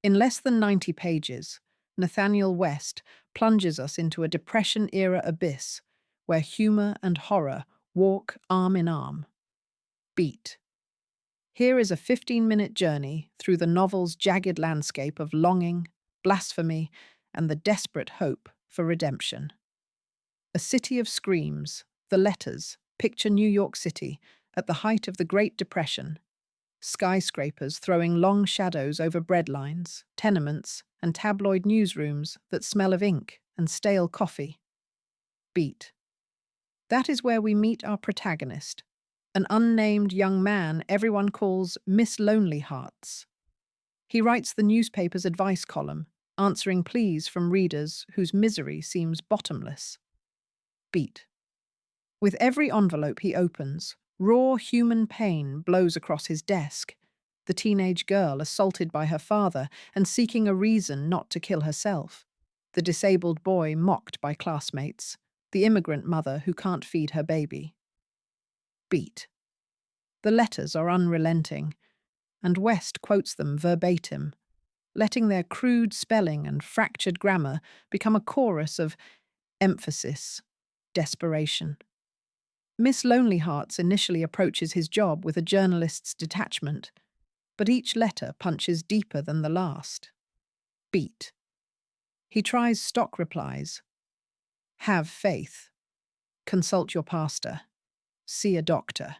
In less than 90 pages, Nathanael West plunges us into a Depression-era abyss where humor and horror walk arm in arm. Beat. Here is a 15-minute journey through the novel's jagged landscape of longing, blasphemy, and the desperate hope for redemption. A city of screams, the letters, picture New York City at the height of the Great Depression. Skyscrapers throwing long shadows over breadlines, tenements, and tabloid newsrooms that smell of ink and stale coffee. Beat. That is where we meet our protagonist, an unnamed young man everyone calls Miss Lonelyhearts. He writes the newspaper's advice column, answering pleas from readers whose misery seems bottomless. Beat. With every envelope he opens, raw human pain blows across his desk. The teenage girl assaulted by her father and seeking a reason not to kill herself. The disabled boy mocked by classmates. The immigrant mother who can't feed her baby. Beat. The letters are unrelenting, and West quotes them verbatim, letting their crude spelling and fractured grammar become a chorus of emphasis, desperation. Miss Lonelyhearts initially approaches his job with a journalist's detachment, but each letter punches deeper than the last. Beat. He tries stock replies. Have faith. Consult your pastor. See a doctor.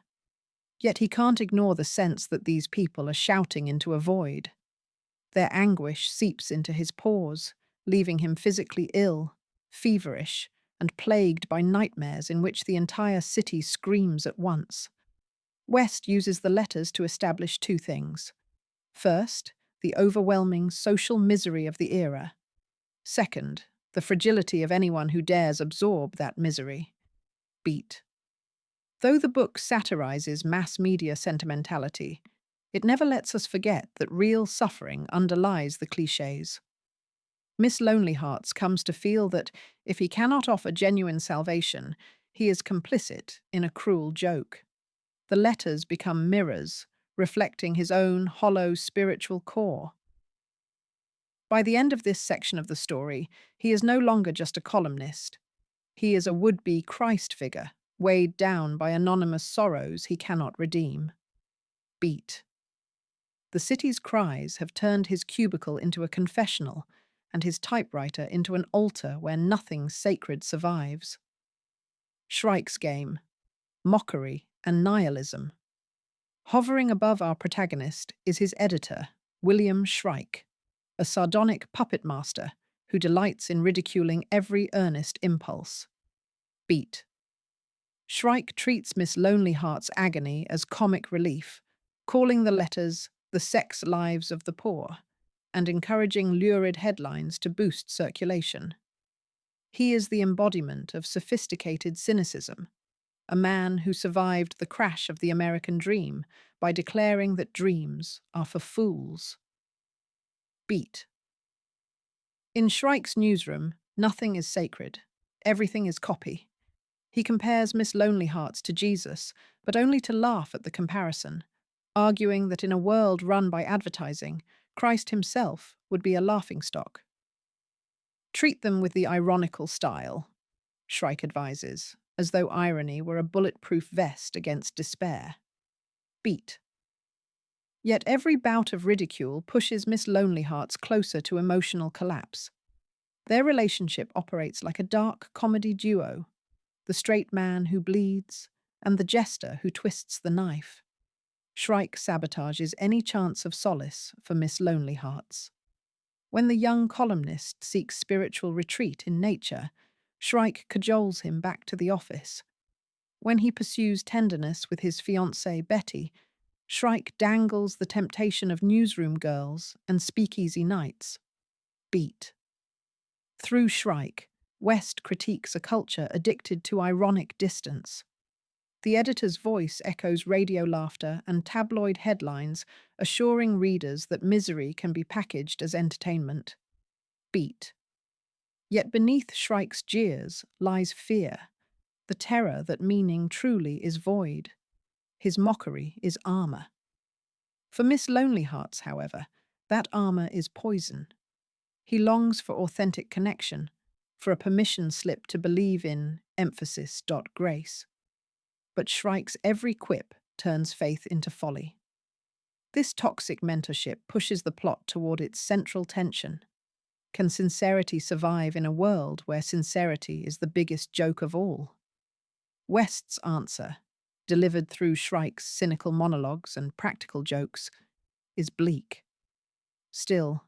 Yet he can't ignore the sense that these people are shouting into a void. Their anguish seeps into his pores, leaving him physically ill, feverish, and plagued by nightmares in which the entire city screams at once. West uses the letters to establish two things. First, the overwhelming social misery of the era. Second, the fragility of anyone who dares absorb that misery. Beat. Though the book satirizes mass media sentimentality, it never lets us forget that real suffering underlies the clichés. Miss Lonelyhearts comes to feel that if he cannot offer genuine salvation, he is complicit in a cruel joke. The letters become mirrors, reflecting his own hollow spiritual core. By the end of this section of the story, he is no longer just a columnist. He is a would-be Christ figure, weighed down by anonymous sorrows he cannot redeem. Beat. The city's cries have turned his cubicle into a confessional, and his typewriter into an altar where nothing sacred survives. Shrike's game, mockery, and nihilism. Hovering above our protagonist is his editor, William Shrike, a sardonic puppet master who delights in ridiculing every earnest impulse. Beat. Shrike treats Miss Lonelyhearts' agony as comic relief, calling the letters the sex lives of the poor, and encouraging lurid headlines to boost circulation. He is the embodiment of sophisticated cynicism, a man who survived the crash of the American dream by declaring that dreams are for fools. Beat. In Shrike's newsroom, nothing is sacred. Everything is copy. He compares Miss Lonelyhearts to Jesus, but only to laugh at the comparison, arguing that in a world run by advertising, Christ himself would be a laughingstock. Treat them with the ironical style, Shrike advises, as though irony were a bulletproof vest against despair. Beat. Yet every bout of ridicule pushes Miss Lonelyhearts closer to emotional collapse. Their relationship operates like a dark comedy duo, the straight man who bleeds and the jester who twists the knife. Shrike sabotages any chance of solace for Miss Lonelyhearts. When the young columnist seeks spiritual retreat in nature, Shrike cajoles him back to the office. When he pursues tenderness with his fiancée Betty, Shrike dangles the temptation of newsroom girls and speakeasy nights. Beat. Through Shrike, West critiques a culture addicted to ironic distance. The editor's voice echoes radio laughter and tabloid headlines, assuring readers that misery can be packaged as entertainment. Beat. Yet beneath Shrike's jeers lies fear, the terror that meaning truly is void. His mockery is armor. For Miss Lonelyhearts, however, That armor is poison. He longs for authentic connection, for a permission slip to believe in grace. But Shrike's every quip turns faith into folly. This toxic mentorship pushes the plot toward its central tension. Can sincerity survive in a world where sincerity is the biggest joke of all? West's answer, delivered through Shrike's cynical monologues and practical jokes, is bleak. Still,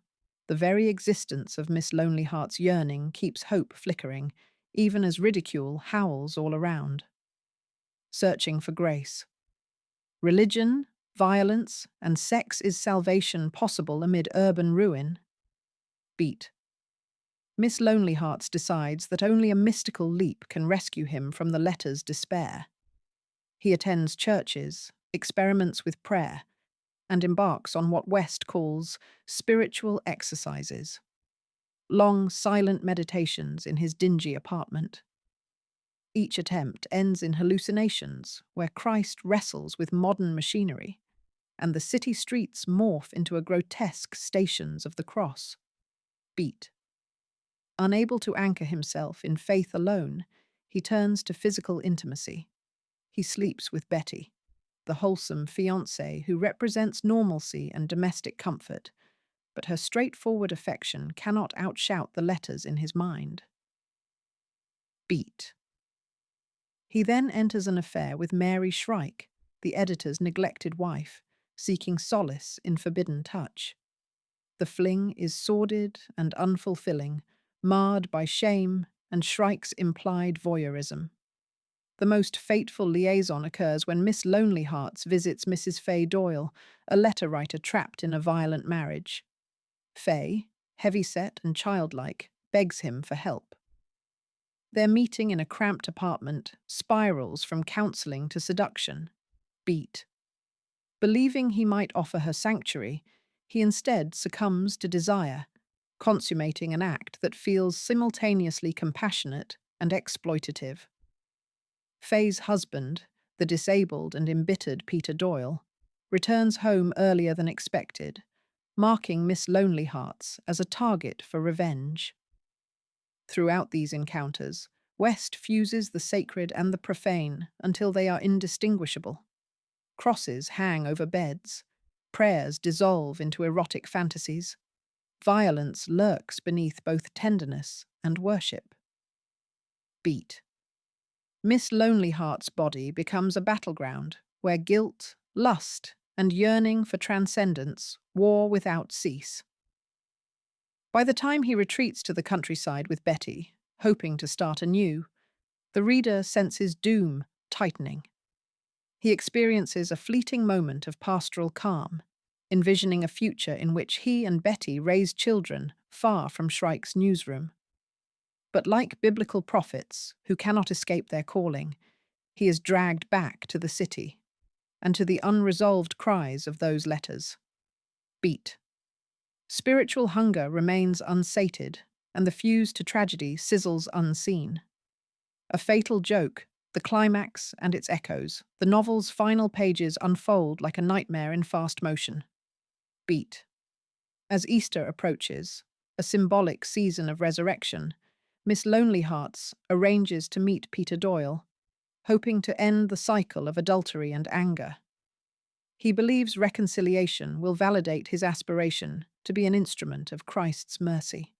the very existence of Miss Lonelyheart's yearning keeps hope flickering, even as ridicule howls all around. Searching for grace. Religion, violence, and sex is salvation possible amid urban ruin? Beat. Miss Lonelyhearts decides that only a mystical leap can rescue him from the letter's despair. He attends churches, experiments with prayer, and embarks on what West calls spiritual exercises. Long, silent meditations in his dingy apartment. Each attempt ends in hallucinations where Christ wrestles with modern machinery, and the city streets morph into a grotesque Stations of the Cross. Beat. Unable to anchor himself in faith alone, he turns to physical intimacy. He sleeps with Betty, the wholesome fiancée who represents normalcy and domestic comfort, but her straightforward affection cannot outshout the letters in his mind. Beat. He then enters an affair with Mary Shrike, the editor's neglected wife, seeking solace in forbidden touch. The fling is sordid and unfulfilling, marred by shame and Shrike's implied voyeurism. The most fateful liaison occurs when Miss Lonelyhearts visits Mrs. Fay Doyle, a letter writer trapped in a violent marriage. Fay, heavy-set and childlike, begs him for help. Their meeting in a cramped apartment spirals from counseling to seduction. Beat. Believing he might offer her sanctuary, he instead succumbs to desire, consummating an act that feels simultaneously compassionate and exploitative. Fay's husband, the disabled and embittered Peter Doyle, returns home earlier than expected, marking Miss Lonelyhearts as a target for revenge. Throughout these encounters, West fuses the sacred and the profane until they are indistinguishable. Crosses hang over beds, prayers dissolve into erotic fantasies, violence lurks beneath both tenderness and worship. Beat. Miss Lonelyheart's body becomes a battleground where guilt, lust, and yearning for transcendence war without cease. By the time he retreats to the countryside with Betty, hoping to start anew, the reader senses doom tightening. He experiences a fleeting moment of pastoral calm, envisioning a future in which he and Betty raise children far from Shrike's newsroom. But like biblical prophets who cannot escape their calling, he is dragged back to the city and to the unresolved cries of those letters. Beat. Spiritual hunger remains unsated, and the fuse to tragedy sizzles unseen. A fatal joke, the climax and its echoes, the novel's final pages unfold like a nightmare in fast motion. Beat. As Easter approaches, a symbolic season of resurrection, Miss Lonelyhearts arranges to meet Peter Doyle, hoping to end the cycle of adultery and anger. He believes reconciliation will validate his aspiration to be an instrument of Christ's mercy.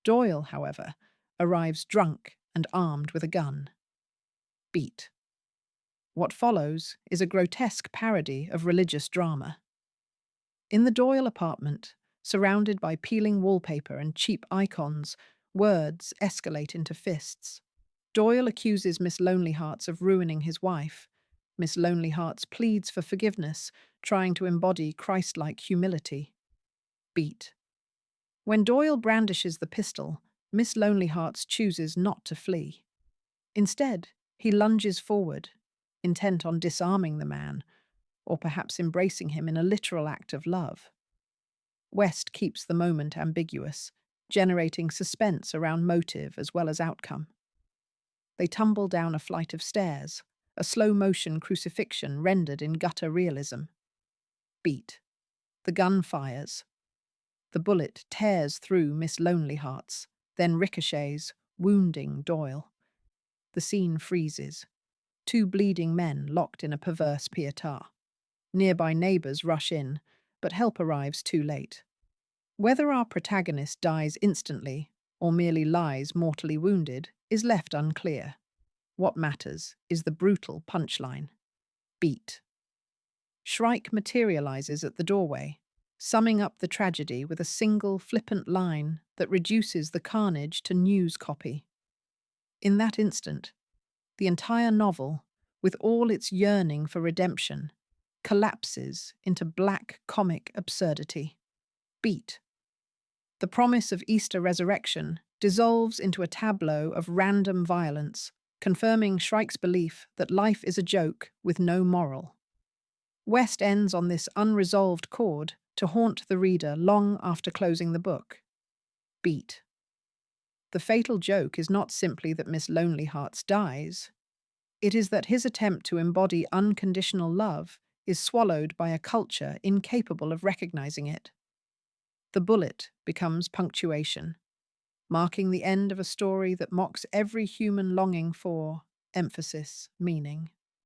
Doyle, however, arrives drunk and armed with a gun. Beat. What follows is a grotesque parody of religious drama. In the Doyle apartment, surrounded by peeling wallpaper and cheap icons, words escalate into fists. Doyle accuses Miss Lonelyhearts of ruining his wife. Miss Lonelyhearts pleads for forgiveness, trying to embody Christ-like humility. Beat. When Doyle brandishes the pistol, Miss Lonelyhearts chooses not to flee. Instead, he lunges forward, intent on disarming the man, or perhaps embracing him in a literal act of love. West keeps the moment ambiguous, generating suspense around motive as well as outcome. They tumble down a flight of stairs, a slow-motion crucifixion rendered in gutter realism. Beat. The gun fires, The bullet tears through Miss Lonelyhearts, then ricochets, wounding Doyle. The scene freezes. Two bleeding men locked in a perverse pietà. Nearby neighbours rush in, but help arrives too late. Whether our protagonist dies instantly or merely lies mortally wounded is left unclear. What matters is the brutal punchline. Beat. Shrike materializes at the doorway, summing up the tragedy with a single flippant line that reduces the carnage to news copy. In that instant, the entire novel, with all its yearning for redemption, collapses into black comic absurdity. Beat. The promise of Easter resurrection dissolves into a tableau of random violence, confirming Shrike's belief that life is a joke with no moral. West ends on this unresolved chord to haunt the reader long after closing the book. Beat. The fatal joke is not simply that Miss Lonelyhearts dies. It is that his attempt to embody unconditional love is swallowed by a culture incapable of recognizing it. The bullet becomes punctuation, marking the end of a story that mocks every human longing for emphasis, meaning.